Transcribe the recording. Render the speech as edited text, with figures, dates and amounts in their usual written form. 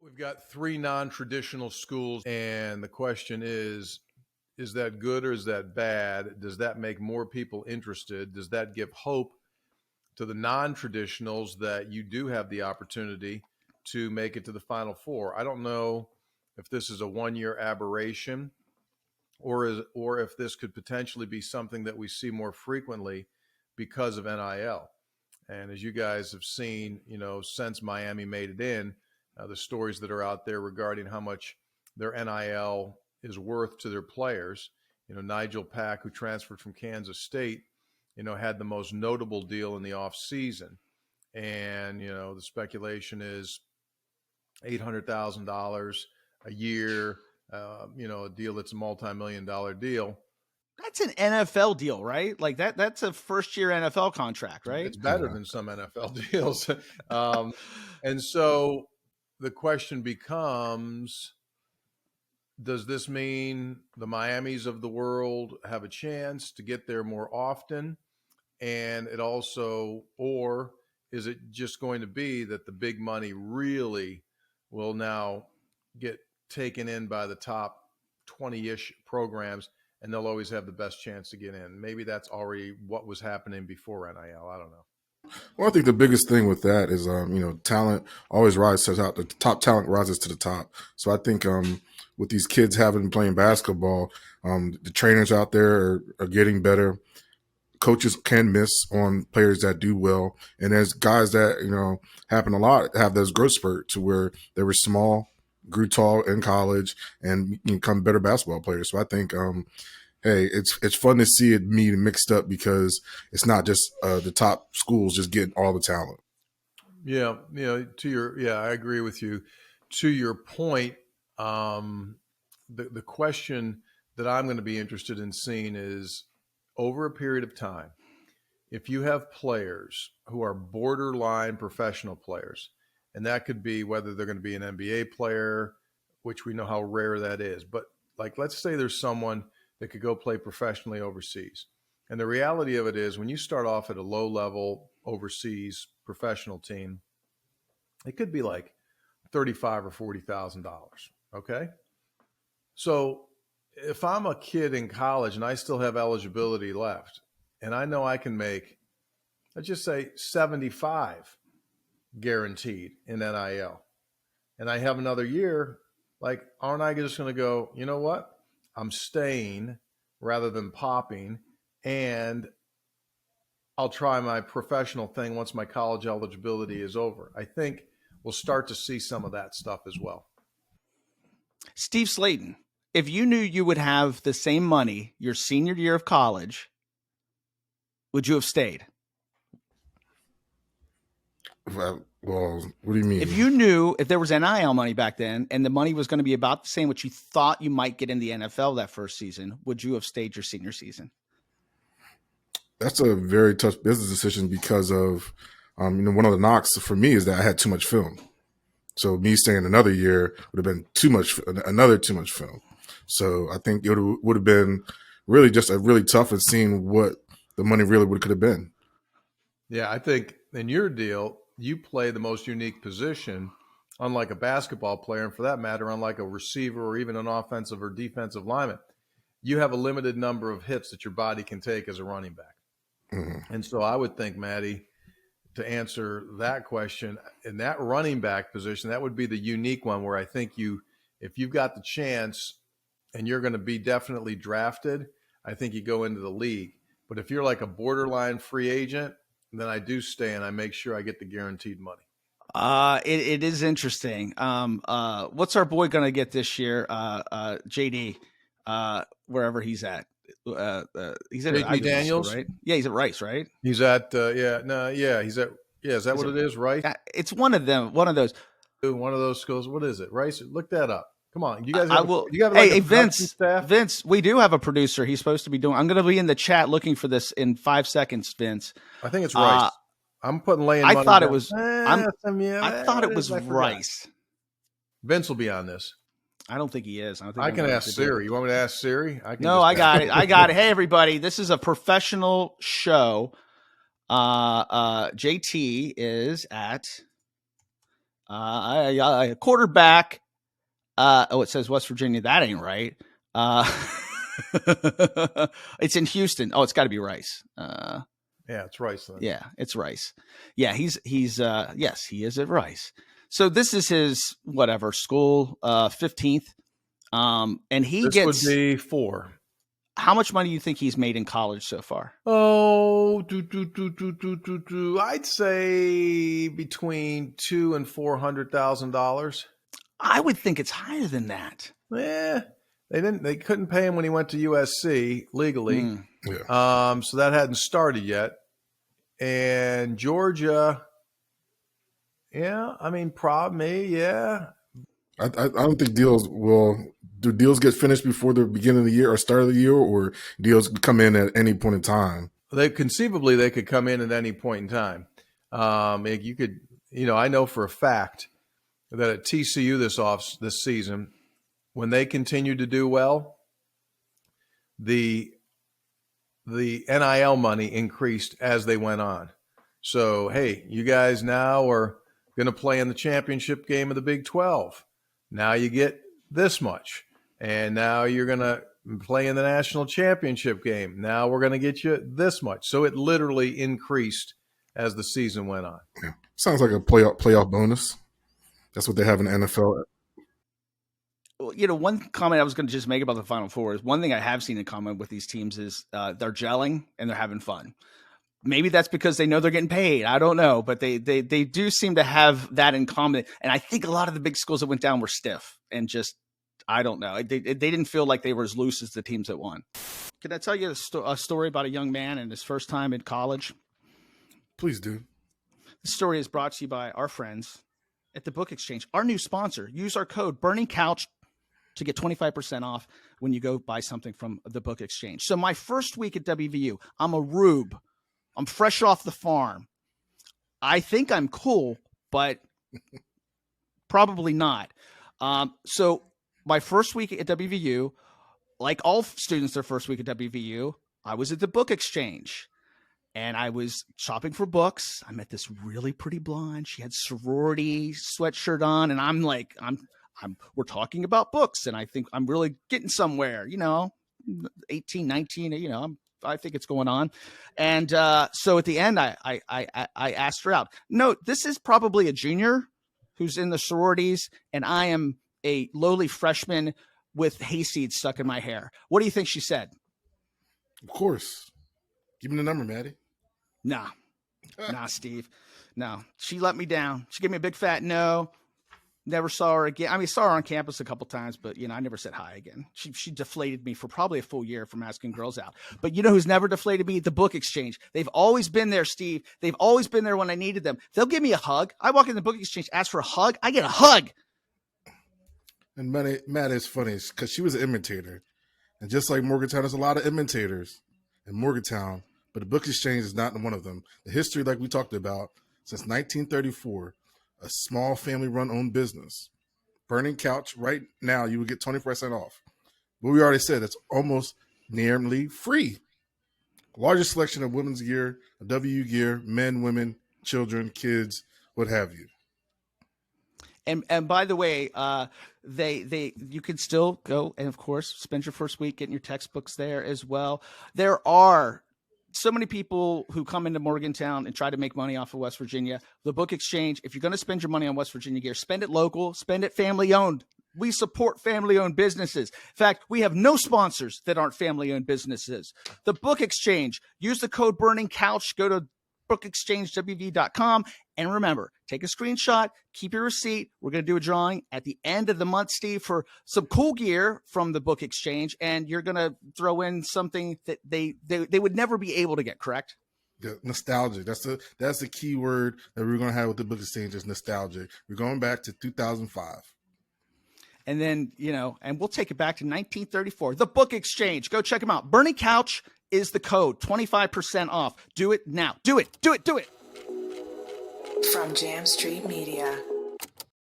We've got three non-traditional schools, and the question is that good or is that bad? Does that make more people interested? Does that give hope to the non-traditionals that you do have the opportunity to make it to the Final Four? I don't know if this is a one-year aberration or if this could potentially be something that we see more frequently because of NIL. And as you guys have seen, since Miami made it in, the stories that are out there regarding how much their NIL is worth to their players. Nigel Pack, who transferred from Kansas State, had the most notable deal in the off season. And, the speculation is $800,000 a year, a deal that's a multi-million-dollar deal. That's an NFL deal, right? Like that's a first-year NFL contract, right? It's better than some NFL deals. And so the question becomes, does this mean the Miamis of the world have a chance to get there more often? And it also, or is it just going to be that the big money really will now get taken in by the top 20-ish programs, and they'll always have the best chance to get in? Maybe that's already what was happening before NIL. I don't know. Well, I think the biggest thing with that is, talent always rises out. The top talent rises to the top. So I think with these kids having playing basketball, the trainers out there are getting better. Coaches can miss on players that do well. And there's guys that, happen a lot, have those growth spurt to where they were small, grew tall in college, and become better basketball players. So I think hey, it's fun to see it mixed up because it's not just the top schools just getting all the talent. Yeah, I agree with you. To your point, the question that I'm going to be interested in seeing is, over a period of time, if you have players who are borderline professional players, and that could be whether they're going to be an NBA player, which we know how rare that is, but like let's say there's someone that could go play professionally overseas. And the reality of it is, when you start off at a low-level overseas professional team, it could be like $35,000 or $40,000, okay? So if I'm a kid in college and I still have eligibility left, and I know I can make, let's just say 75 guaranteed in NIL, and I have another year, like, aren't I just going to go, you know what? I'm staying rather than popping, and I'll try my professional thing once my college eligibility is over. I think we'll start to see some of that stuff as well. Steve Slayton, if you knew you would have the same money your senior year of college, would you have stayed? Well, what do you mean? If you knew if there was NIL money back then and the money was going to be about the same, what you thought you might get in the NFL that first season, would you have stayed your senior season? That's a very tough business decision because of, one of the knocks for me is that I had too much film. So me staying another year would have been too much film. So I think it would have been really just a really tough and seeing what the money really could have been. Yeah, I think in your deal, you play the most unique position, unlike a basketball player, and for that matter, unlike a receiver or even an offensive or defensive lineman. You have a limited number of hits that your body can take as a running back. Mm-hmm. And so I would think, Matty, to answer that question, in that running back position, that would be the unique one where I think if you've got the chance and you're going to be definitely drafted, I think you go into the league. But if you're like a borderline free agent, then I do stay and I make sure I get the guaranteed money. It is interesting. What's our boy going to get this year? JD, wherever he's at. He's at JD Daniels, school, right? Yeah, he's at Rice, right? He's at he's at is that what it is, Rice? It's one of them, one of those schools. What is it? Rice? Look that up. Come on, you guys. Hey, Vince. Vince, we do have a producer. He's supposed to be doing. I'm going to be in the chat looking for this in 5 seconds, Vince. I think it's Rice. I'm putting laying. I thought down. it was. I thought it was Rice. Vince will be on this. I don't think he is. I can ask Siri. You want me to ask Siri? I got it. I got it. Hey, everybody. This is a professional show. JT is at Quarterback. It says West Virginia. That ain't right. It's in Houston. Oh, it's got to be Rice. Yeah, it's Rice. Then. Yeah, it's Rice. Yeah, he's yes, he is at Rice. So this is his whatever school, 15th. And he gets would be 4. How much money do you think he's made in college so far? Oh, I'd say between $200,000 and $400,000. I would think it's higher than that. Yeah, they couldn't pay him when he went to USC legally. Yeah. So that hadn't started yet. And Georgia, yeah, I mean, yeah. I don't think do deals get finished before the beginning of the year or start of the year, or deals come in at any point in time? They could come in at any point in time. You could, I know for a fact that at TCU this season, when they continued to do well, the NIL money increased as they went on. So, hey, you guys now are going to play in the championship game of the Big 12. Now you get this much. And now you're going to play in the national championship game. Now we're going to get you this much. So it literally increased as the season went on. Yeah. Sounds like a playoff bonus. That's what they have in the NFL. Well, one comment I was going to just make about the Final Four is one thing I have seen in common with these teams is they're gelling and they're having fun. Maybe that's because they know they're getting paid. I don't know, but they do seem to have that in common. And I think a lot of the big schools that went down were stiff and just, I don't know. They didn't feel like they were as loose as the teams that won. Can I tell you a story about a young man and his first time in college? Please do. This story is brought to you by our friends at the Book Exchange, our new sponsor. Use our code Burning Couch to get 25% off when you go buy something from the Book Exchange. So my first week at WVU, I'm a rube. I'm fresh off the farm. I think I'm cool, but probably not. So my first week at WVU, like all students their first week at WVU, I was at the Book Exchange. And I was shopping for books. I met this really pretty blonde. She had sorority sweatshirt on. And I'm like, we're talking about books. And I think I'm really getting somewhere, 18, 19, I think it's going on. And so at the end, I asked her out. Note, this is probably a junior who's in the sororities. And I am a lowly freshman with hayseed stuck in my hair. What do you think she said? Of course. Give me the number, Matty. Nah, Steve. No, she let me down. She gave me a big fat no. Never saw her again. I mean, saw her on campus a couple times, but I never said hi again. She deflated me for probably a full year from asking girls out. But you know who's never deflated me? The Book Exchange. They've always been there, Steve. They've always been there when I needed them. They'll give me a hug. I walk in the Book Exchange, ask for a hug. I get a hug. And Matt is funny because she was an imitator. And just like Morgantown, there's a lot of imitators in Morgantown. But the Book Exchange is not one of them. The history, like we talked about, since 1934, a small family-run owned business. Burning Couch, right now, you would get 20% off. But we already said it's almost nearly free. Largest selection of women's gear, WU gear, men, women, children, kids, what have you. And by the way, you can still go and, of course, spend your first week getting your textbooks there as well. There are so many people who come into Morgantown and try to make money off of West Virginia. The Book Exchange, if you're going to spend your money on West Virginia gear, spend it local, spend it family-owned. We support family-owned businesses. In fact, we have no sponsors that aren't family-owned businesses. The Book Exchange, use the code Burning Couch, go to bookexchangewv.com. And remember, take a screenshot, keep your receipt. We're going to do a drawing at the end of the month, Steve, for some cool gear from the Book Exchange. And you're going to throw in something that they would never be able to get, correct? Yeah, nostalgia. That's the key word that we're going to have with the Book Exchange is nostalgia. We're going back to 2005. And then, and we'll take it back to 1934. The Book Exchange. Go check them out. Burning Couch is the code. 25% off. Do it now. Do it. Do it. Do it. From Jam Street Media.